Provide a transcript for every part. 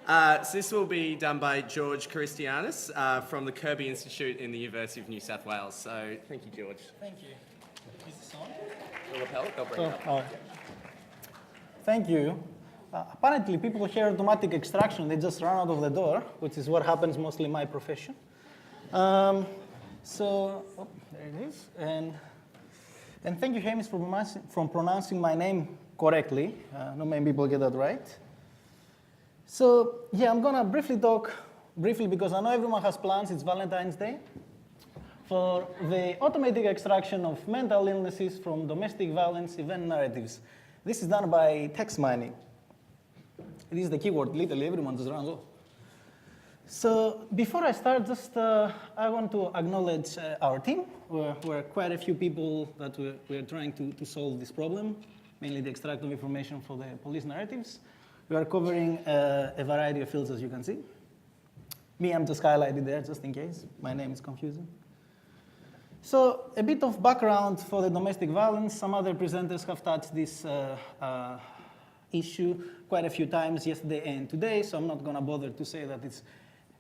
So this will be done by George Karystianis from the Kirby Institute in the University of New South Wales. So thank you, George. Thank you. Is this on? The lapel, they'll bring it up. Thank you. Apparently, people hear automatic extraction, they just run out of the door, which is what happens mostly in my profession. There it is. And thank you, Hamish, for pronouncing my name correctly. Not many people get that right. So, yeah, I'm going to briefly talk, because I know everyone has plans, it's Valentine's Day, for the automatic extraction of mental illnesses from domestic violence event narratives. This is done by text mining. This is the keyword, literally everyone just runs off. So before I start, I want to acknowledge our team. We're quite a few people that we're trying to solve this problem, mainly the extraction of information for the police narratives. We are covering a variety of fields, as you can see. Me, I'm just highlighted there, just in case. My name is confusing. So a bit of background for the domestic violence. Some other presenters have touched this issue quite a few times yesterday and today, so I'm not going to bother to say that it's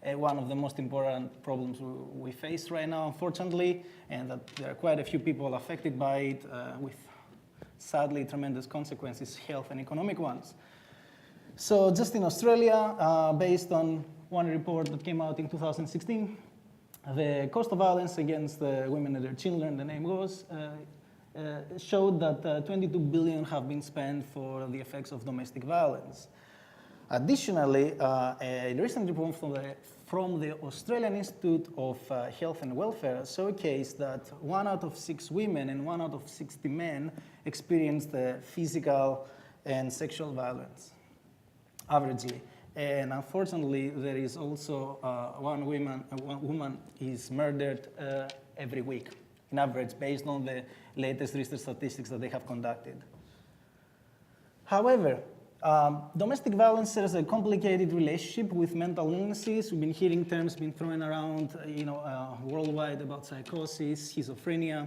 one of the most important problems we face right now, unfortunately, and that there are quite a few people affected by it with, sadly, tremendous consequences, health and economic ones. So just in Australia, based on one report that came out in 2016, the cost of violence against women and their children, the name goes, showed that 22 billion have been spent for the effects of domestic violence. Additionally, a recent report from the Australian Institute of Health and Welfare showcased that 1 out of 6 women and 1 out of 60 men experienced physical and sexual violence, averagely. And unfortunately, there is also one woman is murdered every week, in average, based on the latest research statistics that they have conducted. However, domestic violence has a complicated relationship with mental illnesses. We've been hearing terms being thrown around, worldwide about psychosis, schizophrenia,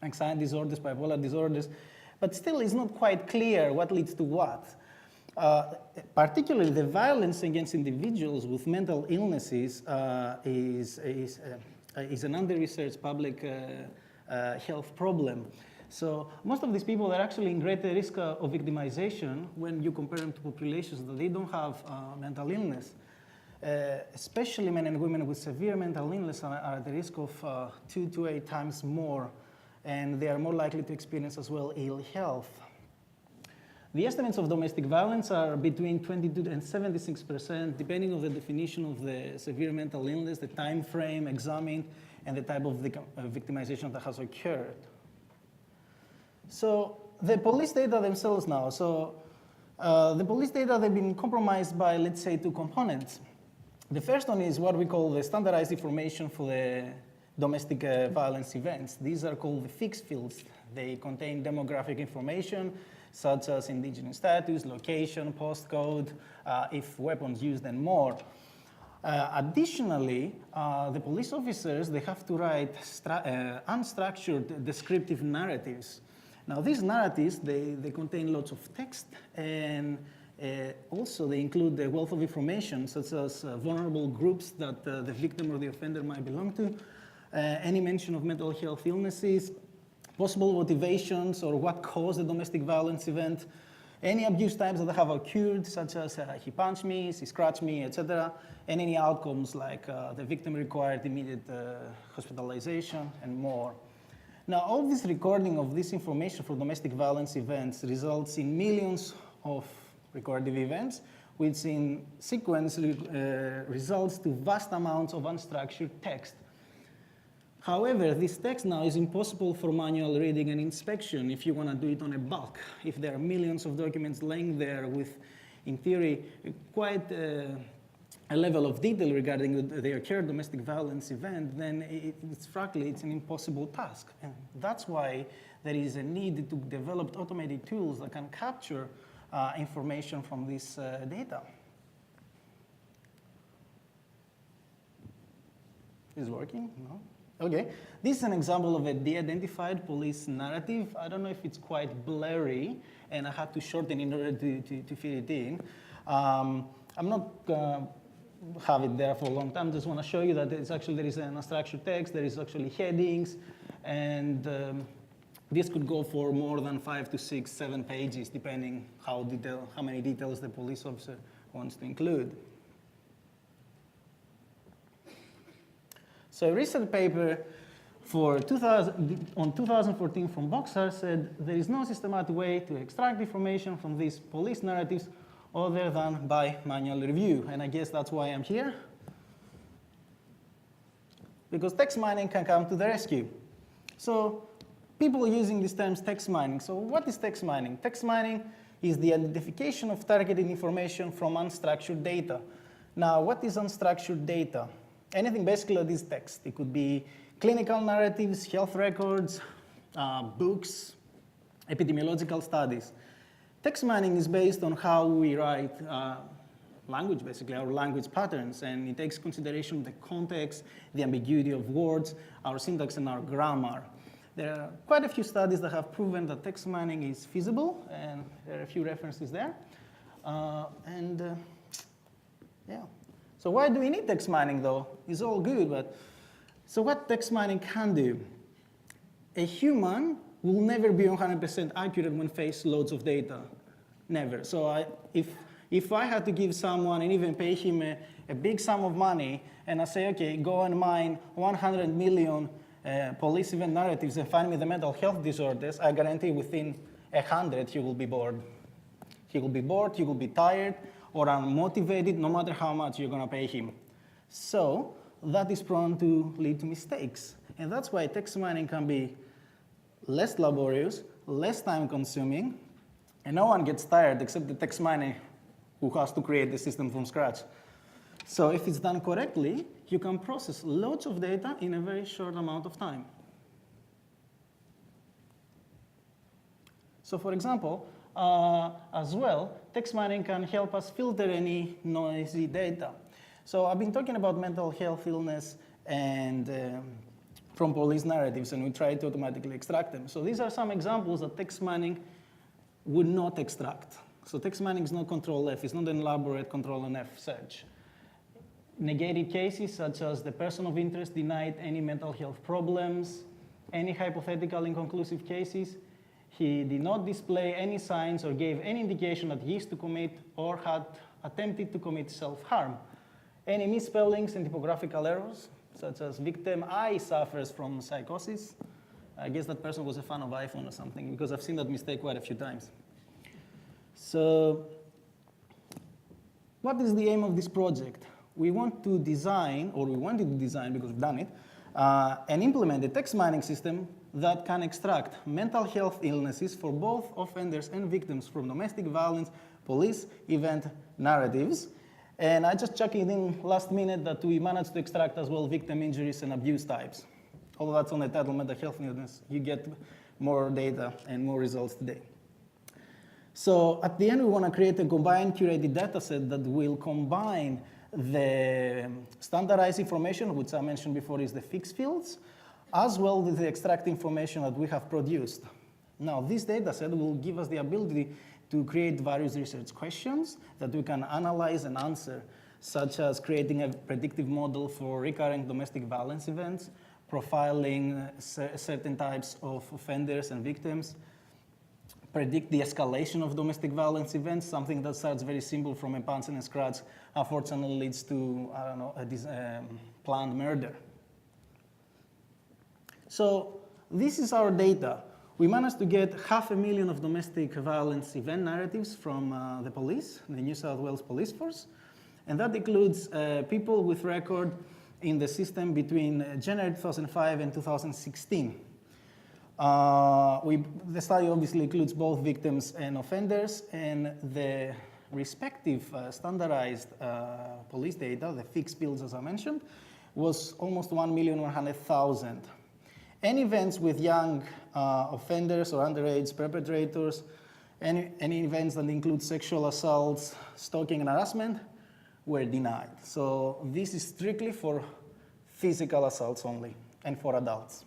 anxiety disorders, bipolar disorders, but still it's not quite clear what leads to what. Particularly the violence against individuals with mental illnesses is an under-researched public health problem. So most of these people are actually in greater risk of victimization when you compare them to populations that they don't have mental illness. Especially men and women with severe mental illness are at the risk of 2 to 8 times more, and they are more likely to experience as well ill health. The estimates of domestic violence are between 22 and 76%, depending on the definition of the severe mental illness, the time frame examined, and the type of victimization that has occurred. So the police data themselves now. So the police data, they've been compromised by, let's say, 2 components. The first one is what we call the standardized information for the domestic violence events. These are called the fixed fields. They contain demographic information, such as indigenous status, location, postcode, if weapons used, and more. Additionally, the police officers, they have to write unstructured descriptive narratives. Now, these narratives, they contain lots of text, and also they include a wealth of information, such as vulnerable groups that the victim or the offender might belong to, any mention of mental health illnesses, possible motivations or what caused the domestic violence event, any abuse types that have occurred, such as he punched me, he scratched me, etc., and any outcomes like the victim required immediate hospitalization and more. Now, all this recording of this information for domestic violence events results in millions of recorded events, which in sequence results to vast amounts of unstructured text. However, this text now is impossible for manual reading and inspection if you want to do it on a bulk. If there are millions of documents laying there with, in theory, quite a level of detail regarding the occurred domestic violence event, then frankly, it's an impossible task. And that's why there is a need to develop automated tools that can capture information from this data. Is it working? No? Okay, this is an example of a de-identified police narrative. I don't know if it's quite blurry, and I had to shorten in order to fit it in. I'm not going to have it there for a long time. Just want to show you that there is an unstructured text, there is actually headings, and this could go for more than 5 to 6, 7 pages, depending how many details the police officer wants to include. So a recent paper on 2014 from Boxer said there is no systematic way to extract information from these police narratives other than by manual review. And I guess that's why I'm here. Because text mining can come to the rescue. So people are using these terms text mining. So what is text mining? Text mining is the identification of targeted information from unstructured data. Now, what is unstructured data? Anything basically that is text. It could be clinical narratives, health records, books, epidemiological studies. Text mining is based on how we write language, basically, our language patterns, and it takes consideration the context, the ambiguity of words, our syntax, and our grammar. There are quite a few studies that have proven that text mining is feasible, and there are a few references there. Yeah. So why do we need text mining, though? It's all good, but so what text mining can do? A human will never be 100% accurate when faced loads of data. Never. So if I had to give someone and even pay him a big sum of money, and I say, okay, go and mine 100 million police event narratives and find me the mental health disorders, I guarantee within 100 he will be bored. He will be bored, he will be tired, or unmotivated, no matter how much you're going to pay him. So that is prone to lead to mistakes. And that's why text mining can be less laborious, less time-consuming, and no one gets tired except the text miner who has to create the system from scratch. So if it's done correctly, you can process loads of data in a very short amount of time. So for example, as well, text mining can help us filter any noisy data. So I've been talking about mental health illness and from police narratives, and we try to automatically extract them. So these are some examples that text mining would not extract. So text mining is not Control-F, it's not an elaborate Control-F search. Negated cases such as the person of interest denied any mental health problems, any hypothetical inconclusive cases, he did not display any signs or gave any indication that he used to commit or had attempted to commit self-harm. Any misspellings and typographical errors, such as victim I suffers from psychosis. I guess that person was a fan of iPhone or something, because I've seen that mistake quite a few times. So what is the aim of this project? We want to design, or we wanted to design because we've done it, and implement a text mining system that can extract mental health illnesses for both offenders and victims from domestic violence, police event narratives. And I just checked in last minute that we managed to extract as well victim injuries and abuse types. Although that's on the title mental health illness, you get more data and more results today. So at the end, we want to create a combined curated data set that will combine the standardized information, which I mentioned before is the fixed fields, as well with the extract information that we have produced. Now, this data set will give us the ability to create various research questions that we can analyze and answer, such as creating a predictive model for recurrent domestic violence events, profiling certain types of offenders and victims, predict the escalation of domestic violence events, something that starts very simple from a punch and a scratch, unfortunately leads to, I don't know, a planned murder. So this is our data. We managed to get 500,000 of domestic violence event narratives from the police, the New South Wales Police Force, and that includes people with record in the system between January 2005 and 2016. The study obviously includes both victims and offenders, and the respective standardized police data, the fixed fields as I mentioned, was almost 1,100,000. Any events with young offenders or underage perpetrators, any events that include sexual assaults, stalking, and harassment were denied. So this is strictly for physical assaults only and for adults.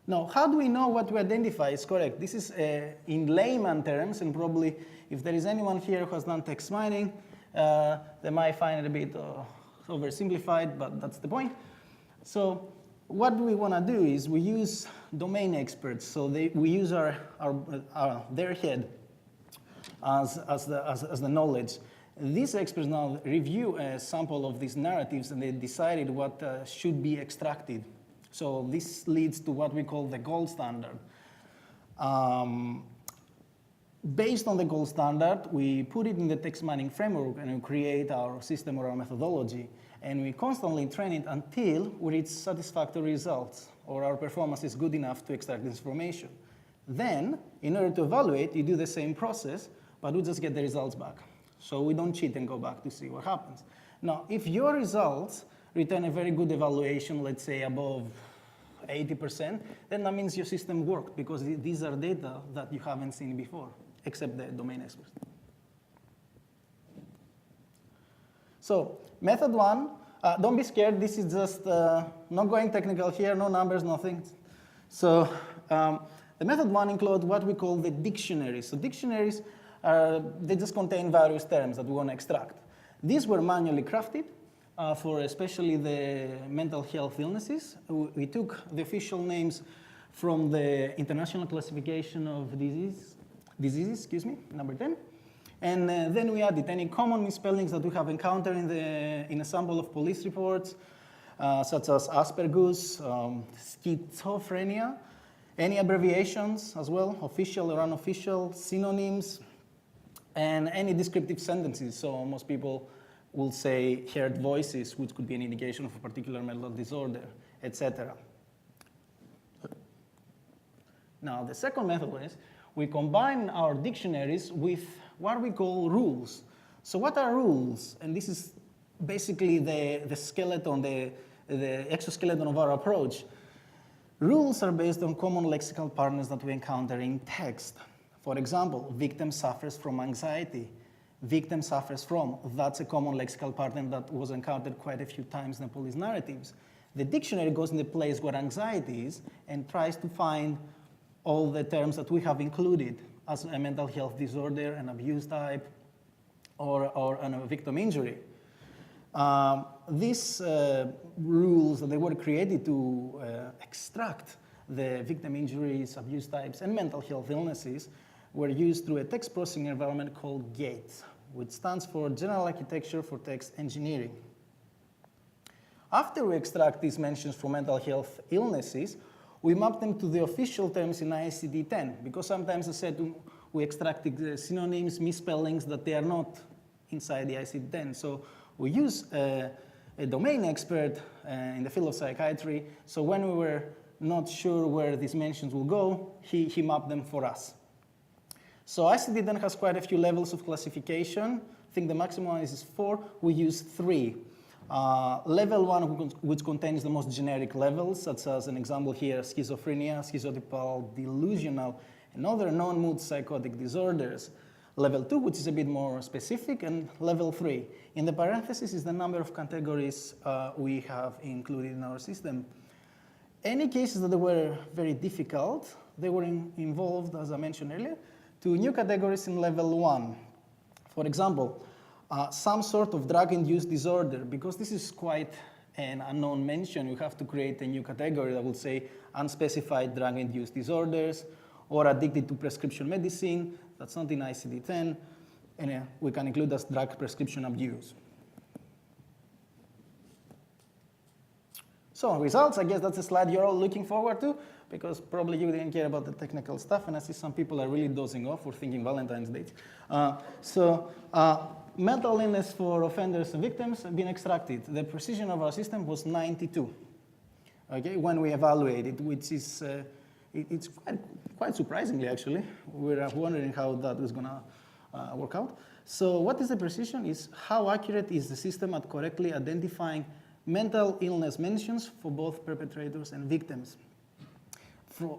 Now, how do we know what to identify is correct? This is in layman terms, and probably If there is anyone here who has done text mining, they might find it a bit oversimplified, but that's the point. So what we want to do is we use domain experts. So we use their head as the knowledge. These experts now review a sample of these narratives, and they decided what should be extracted. So this leads to what we call the gold standard. Based on the gold standard, we put it in the text mining framework and we create our system or our methodology. And we constantly train it until we reach satisfactory results or our performance is good enough to extract this information. Then, in order to evaluate, you do the same process, but we just get the results back. So we don't cheat and go back to see what happens. Now, if your results return a very good evaluation, let's say above 80%, then that means your system worked because these are data that you haven't seen before, except the domain experts. So method one, don't be scared. This is just not going technical here, no numbers, nothing. So the method one includes what we call the dictionaries. So dictionaries, they just contain various terms that we want to extract. These were manually crafted for especially the mental health illnesses. We took the official names from the International Classification of Diseases, number 10. And then we added any common misspellings that we have encountered in a sample of police reports, such as Asperger's, schizophrenia, any abbreviations as well, official or unofficial, synonyms, and any descriptive sentences. So most people will say heard voices, which could be an indication of a particular mental disorder, etc. Now, the second method is we combine our dictionaries with what we call rules. So what are rules? And this is basically the skeleton, the exoskeleton of our approach. Rules are based on common lexical partners that we encounter in text. For example, victim suffers from anxiety. Victim suffers from, that's a common lexical partner that was encountered quite a few times in the police narratives. The dictionary goes in the place where anxiety is and tries to find all the terms that we have included as a mental health disorder, an abuse type, or a victim injury. These rules, they were created to extract the victim injuries, abuse types, and mental health illnesses were used through a text processing environment called GATE, which stands for General Architecture for Text Engineering. After we extract these mentions for mental health illnesses, we map them to the official terms in ICD-10, because sometimes I said we extracted synonyms, misspellings, that they are not inside the ICD-10. So we use a domain expert in the field of psychiatry. So when we were not sure where these mentions will go, he mapped them for us. So ICD-10 has quite a few levels of classification. I think the maximum is 4. We use 3. Level 1, which contains the most generic levels, such as an example here, schizophrenia, schizotypal, delusional, and other non-mood psychotic disorders. Level 2, which is a bit more specific, and level 3. In the parentheses is the number of categories we have included in our system. Any cases that were very difficult, they were involved, as I mentioned earlier, to new categories in level 1. For example, some sort of drug-induced disorder. Because this is quite an unknown mention, you have to create a new category that will say unspecified drug-induced disorders, or addicted to prescription medicine. That's not in ICD-10, and we can include as drug prescription abuse. So results, I guess that's a slide you're all looking forward to, because probably you didn't care about the technical stuff, and I see some people are really dozing off or thinking Valentine's Day. Mental illness for offenders and victims have been extracted. The precision of our system was 92, okay, when we evaluated, which is it's quite surprisingly, actually. We're wondering how that is going to work out. So what is the precision? Is how accurate is the system at correctly identifying mental illness mentions for both perpetrators and victims.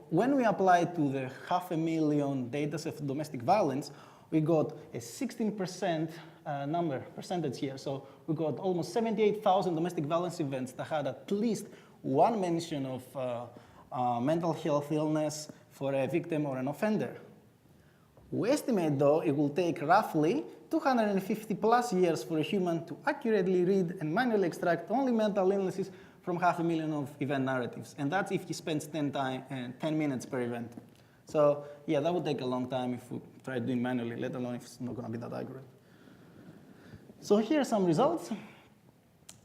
When we applied to the 500,000 data set of domestic violence, we got a 16% percentage here. So we got almost 78,000 domestic violence events that had at least one mention of mental health illness for a victim or an offender. We estimate, though, it will take roughly 250 plus years for a human to accurately read and manually extract only mental illnesses from 500,000 of event narratives. And that's if he spends 10 minutes per event. So yeah, that would take a long time if we try doing manually, let alone if it's not going to be that accurate. So here are some results.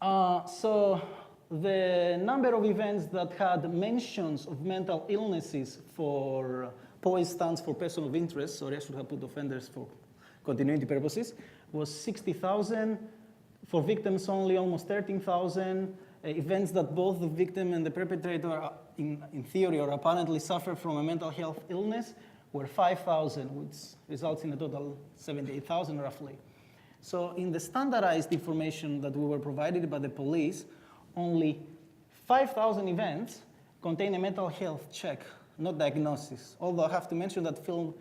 So the number of events that had mentions of mental illnesses for POISE stands for person of interest, sorry, I should have put offenders for continuity purposes, was 60,000. For victims only, almost 13,000. Events that both the victim and the perpetrator, in theory or apparently, suffer from a mental health illness were 5,000, which results in a total 78,000 roughly. So in the standardized information that we were provided by the police, only 5,000 events contain a mental health check, not diagnosis. Although I have to mention that field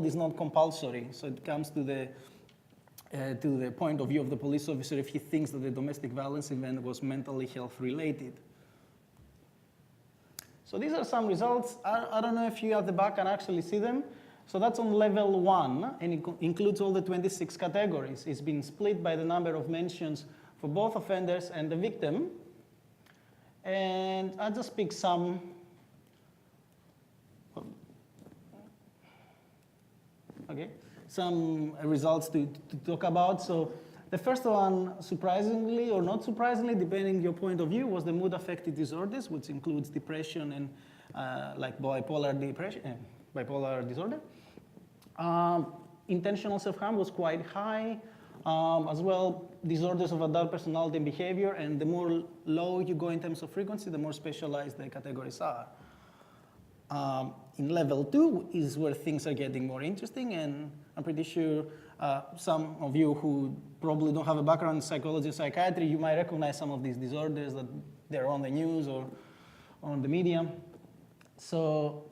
is not compulsory, so it comes to the point of view of the police officer if he thinks that the domestic violence event was mentally health related. So these are some results. I don't know if you at the back can actually see them. So that's on level 1, and it includes all the 26 categories. It's been split by the number of mentions for both offenders and the victim. And I'll just pick some. Okay, some results to talk about. So the first one, surprisingly or not surprisingly, depending on your point of view, was the mood affective disorders, which includes depression and like bipolar disorder. Intentional self-harm was quite high. As well, disorders of adult personality and behavior, and the more low you go in terms of frequency, the more specialized the categories are. In level 2 is where things are getting more interesting, and I'm pretty sure some of you who probably don't have a background in psychology or psychiatry, you might recognize some of these disorders that they're on the news or on the media. So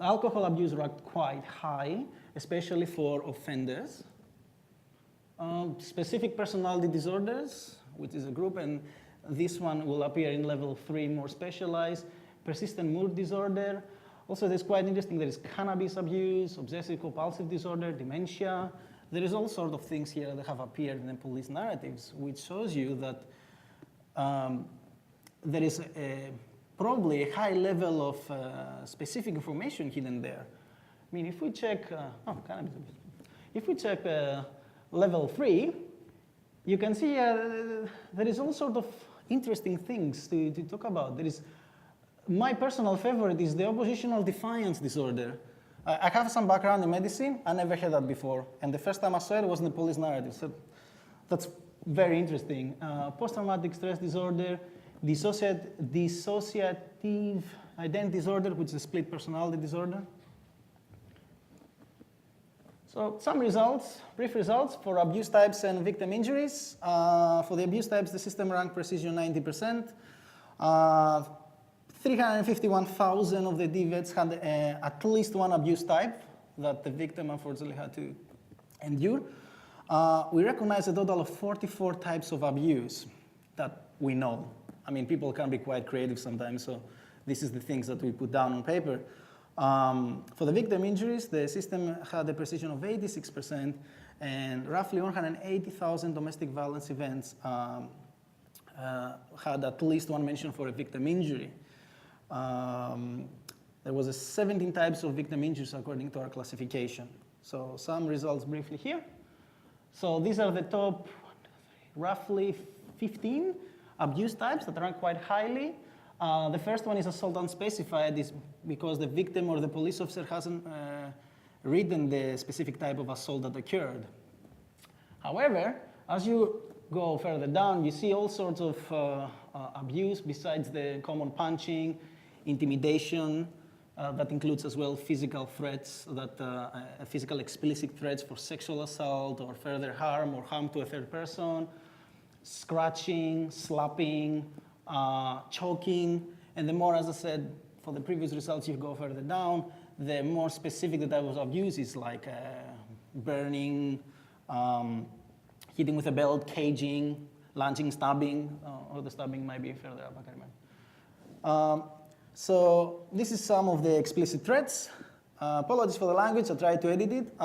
alcohol abuse ranked quite high, especially for offenders. Specific personality disorders, which is a group, and this one will appear in level 3, more specialized. Persistent mood disorder. Also, there's quite interesting, there is cannabis abuse, obsessive compulsive disorder, dementia. There is all sorts of things here that have appeared in the police narratives, which shows you that there is probably a high level of specific information hidden there. I mean, if we check, if we check level 3, you can see there is all sort of interesting things to talk about. There is, my personal favorite is the oppositional defiance disorder. I have some background in medicine. I never heard that before. And the first time I saw it was in the police narrative. So that's very interesting. Post-traumatic stress disorder, dissociative identity disorder, which is a split personality disorder. So some results, brief results for abuse types and victim injuries. For the abuse types, the system ranked precision 90%. 351,000 of the DVETs had at least one abuse type that the victim unfortunately had to endure. We recognize a total of 44 types of abuse that we know. I mean, people can be quite creative sometimes, so this is the things that we put down on paper. For the victim injuries, the system had a precision of 86%, and roughly 180,000 domestic violence events had at least one mention for a victim injury. There was 17 types of victim injuries according to our classification. So some results briefly here. So these are the top roughly 15 abuse types that rank quite highly. The first one is assault unspecified, is because the victim or the police officer hasn't written the specific type of assault that occurred. However, as you go further down, you see all sorts of abuse besides the common punching, intimidation, that includes as well physical threats, physical explicit threats for sexual assault or further harm or harm to a third person, scratching, slapping, choking, and the more, as I said, for the previous results, you go further down, the more specific the type of abuse is, like burning, hitting with a belt, caging, lunging, stabbing, or the stabbing might be further up, I can't remember. So this is some of the explicit threats. Apologies for the language, I tried to edit it.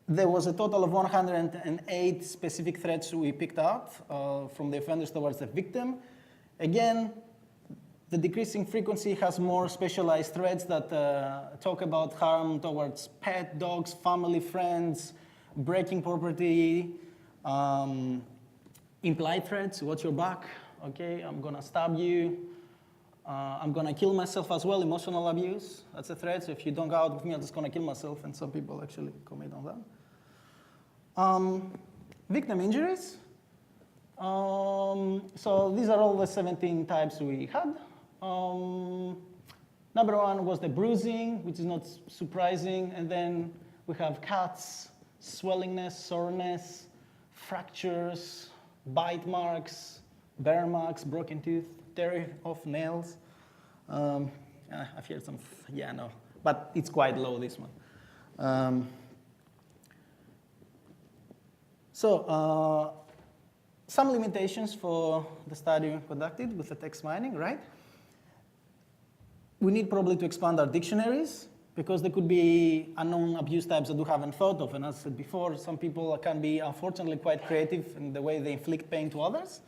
There was a total of 108 specific threats we picked out from the offenders towards the victim. Again, the decreasing frequency has more specialized threats that talk about harm towards pet, dogs, family, friends, breaking property, implied threats, watch your back, okay, I'm gonna stab you, I'm gonna kill myself as well, emotional abuse, that's a threat, so if you don't go out with me, I'm just gonna kill myself, and some people actually commit on that. Victim injuries. So these are all the 17 types we had. Number one was the bruising, which is not surprising, and then we have cuts, swellingness, soreness, fractures, bite marks, burn marks, broken tooth, tear of nails. I've heard some, yeah, no, but it's quite low, this one. Some limitations for the study we conducted with the text mining, right? We need probably to expand our dictionaries because there could be unknown abuse types that we haven't thought of. And as I said before, some people can be, unfortunately, quite creative in the way they inflict pain to others.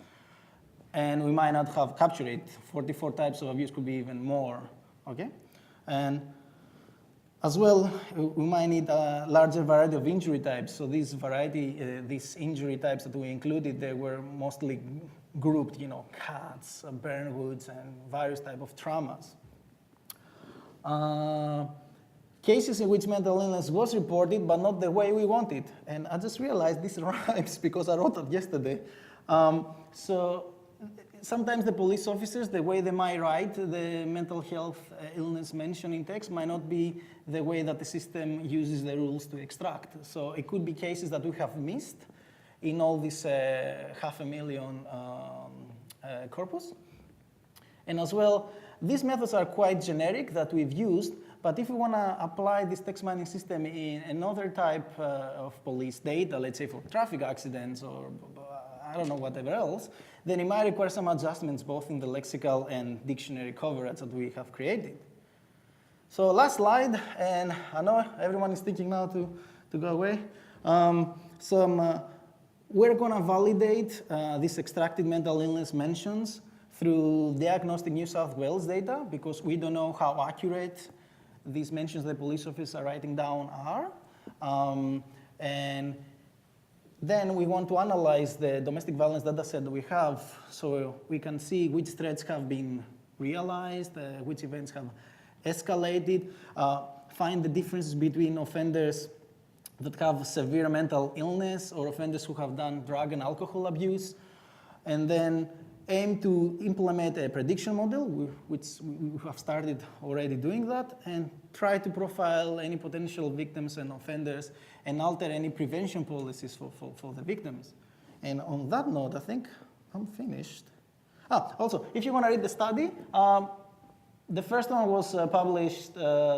And we might not have captured it. 44 types of abuse could be even more, okay? And as well, we might need a larger variety of injury types. So these injury types that we included, they were mostly grouped, you know, cuts, burn wounds, and various types of traumas. Cases in which mental illness was reported, but not the way we wanted. And I just realized this rhymes because I wrote it yesterday. So sometimes the police officers, the way they might write the mental health illness mention in text might not be the way that the system uses the rules to extract. So it could be cases that we have missed in all this 500,000 corpus. And as well, these methods are quite generic that we've used, but if we want to apply this text mining system in another type of police data, let's say for traffic accidents or I don't know, whatever else, then it might require some adjustments both in the lexical and dictionary coverage that we have created. So last slide, and I know everyone is thinking now to go away. We're going to validate these extracted mental illness mentions through Diagnostic New South Wales data because we don't know how accurate these mentions the police officers are writing down are. And then we want to analyze the domestic violence data set that we have so we can see which threats have been realized, which events have escalated, find the differences between offenders that have severe mental illness or offenders who have done drug and alcohol abuse, and then aim to implement a prediction model, which we have started already doing that, and try to profile any potential victims and offenders and alter any prevention policies for the victims. And on that note, I think I'm finished. Also, if you want to read the study, the first one was published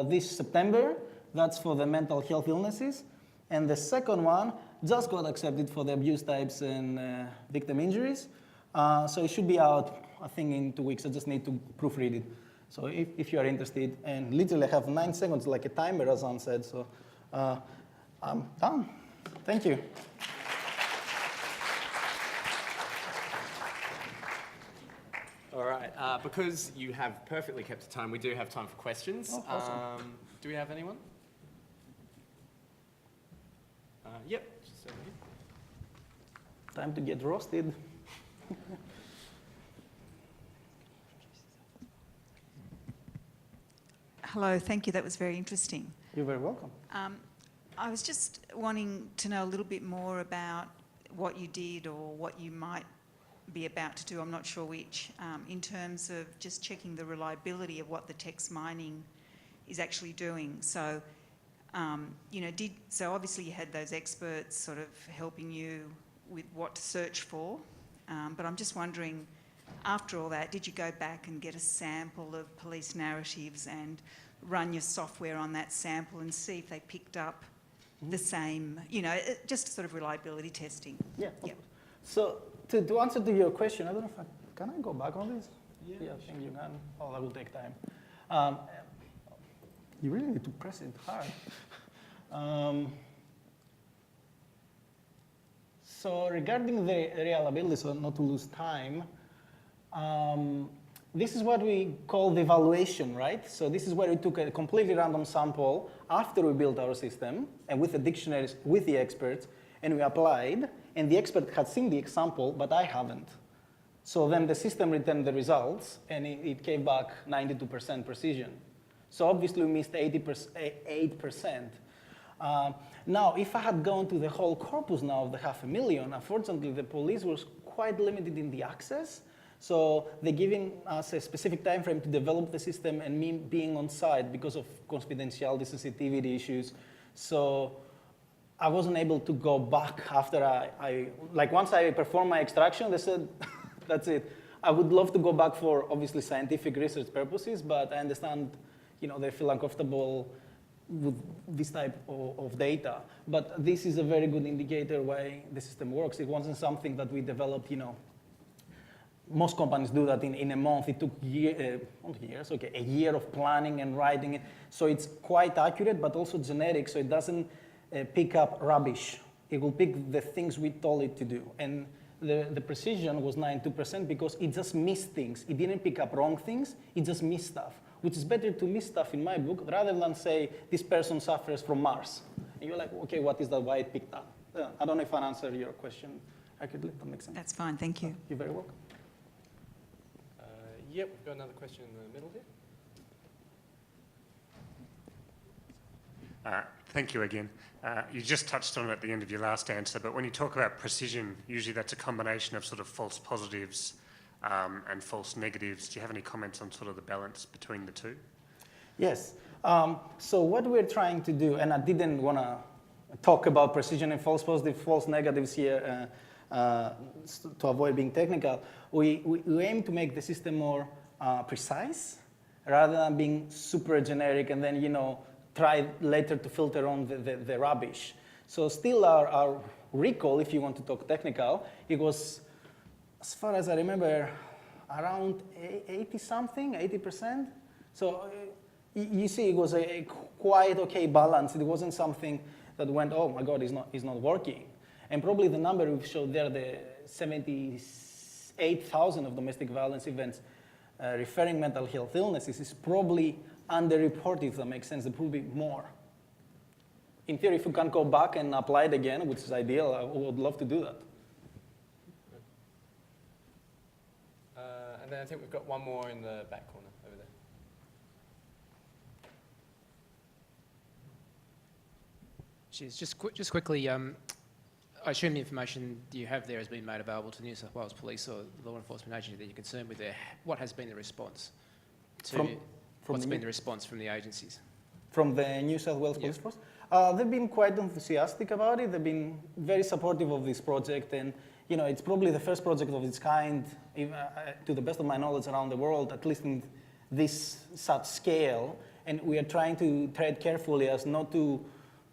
this September. That's for the mental health illnesses. And the second one just got accepted for the abuse types and victim injuries. So it should be out, I think, in 2 weeks. I just need to proofread it. So if you are interested, and literally I have 9 seconds, like a timer, as Anne said. So I'm done. Thank you. All right. Because you have perfectly kept the time, we do have time for questions. Oh, awesome. Do we have anyone? Yep. Just over here. Time to get roasted. Hello, thank you. That was very interesting. You're very welcome. I was just wanting to know a little bit more about what you did or what you might be about to do, I'm not sure which, in terms of just checking the reliability of what the text mining is actually doing. So, so obviously you had those experts sort of helping you with what to search for, but I'm just wondering, after all that, did you go back and get a sample of police narratives and run your software on that sample and see if they picked up the same, just sort of reliability testing? Yeah. So to answer to your question, I don't know if can I go back on this? Yeah, I think you can. Oh, that will take time. You really need to press it hard. So regarding the reliability, so not to lose time, this is what we call the evaluation, right? So this is where we took a completely random sample after we built our system, and with the dictionaries, with the experts, and we applied, and the expert had seen the example, but I haven't. So then the system returned the results, and it came back 92% precision. So obviously we missed 8%. Now, if I had gone to the whole corpus now of the 500,000, unfortunately the police was quite limited in the access. So they're giving us a specific time frame to develop the system, and me being on site because of confidentiality, sensitivity issues. So I wasn't able to go back after like once I performed my extraction, they said, that's it. I would love to go back for obviously scientific research purposes, but I understand, they feel uncomfortable with this type of data. But this is a very good indicator why the system works. It wasn't something that we developed, most companies do that in a month. It took a year of planning and writing it. So it's quite accurate, but also generic, so it doesn't pick up rubbish. It will pick the things we told it to do. And the precision was 92% because it just missed things. It didn't pick up wrong things, it just missed stuff, which is better to miss stuff in my book rather than say, this person suffers from Mars. And you're like, okay, what is that, why it picked up? I don't know if I answered your question accurately. That makes sense. That's fine, thank you. You're very welcome. Yep, we've got another question in the middle here. Thank you again. You just touched on it at the end of your last answer, but when you talk about precision, usually that's a combination of sort of false positives and false negatives. Do you have any comments on sort of the balance between the two? Yes. So what we're trying to do, and I didn't want to talk about precision and false positives, false negatives here to avoid being technical, we aim to make the system more precise rather than being super generic and then, try later to filter on the rubbish. So still our recall, if you want to talk technical, it was, as far as I remember, around 80-something, 80%. So you see, it was a quite okay balance. It wasn't something that went, oh my God, it's not working. And probably the number we showed there, the 78,000 of domestic violence events referring mental health illnesses is probably underreported, if that makes sense. There will be more. In theory, if you can go back and apply it again, which is ideal, I would love to do that. And then I think we've got one more in the back corner over there. Cheers. Just quickly, I assume the information you have there has been made available to the New South Wales Police or the law enforcement agency that you're concerned with there. What has been the response what's been the response from the agencies? From the New South Wales Police Force? They've been quite enthusiastic about it. They've been very supportive of this project, and it's probably the first project of its kind, to the best of my knowledge, around the world, at least in this such scale. And we are trying to tread carefully as not to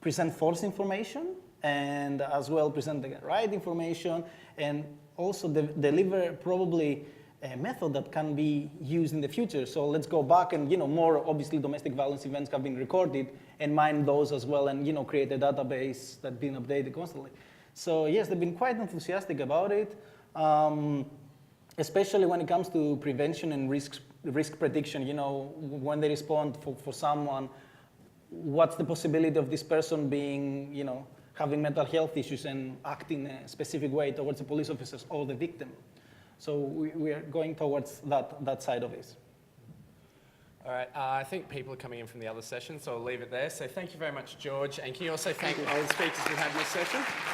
present false information, and as well present the right information, and also deliver probably a method that can be used in the future. So let's go back and, more obviously domestic violence events have been recorded and mine those as well and, create a database that's been updated constantly. So yes, they've been quite enthusiastic about it, especially when it comes to prevention and risk prediction. When they respond for someone, what's the possibility of this person being, having mental health issues and acting in a specific way towards the police officers or the victim. So we are going towards that side of this. All right, I think people are coming in from the other session, so I'll leave it there. So thank you very much, George. And can you also thank all the speakers we had in this session?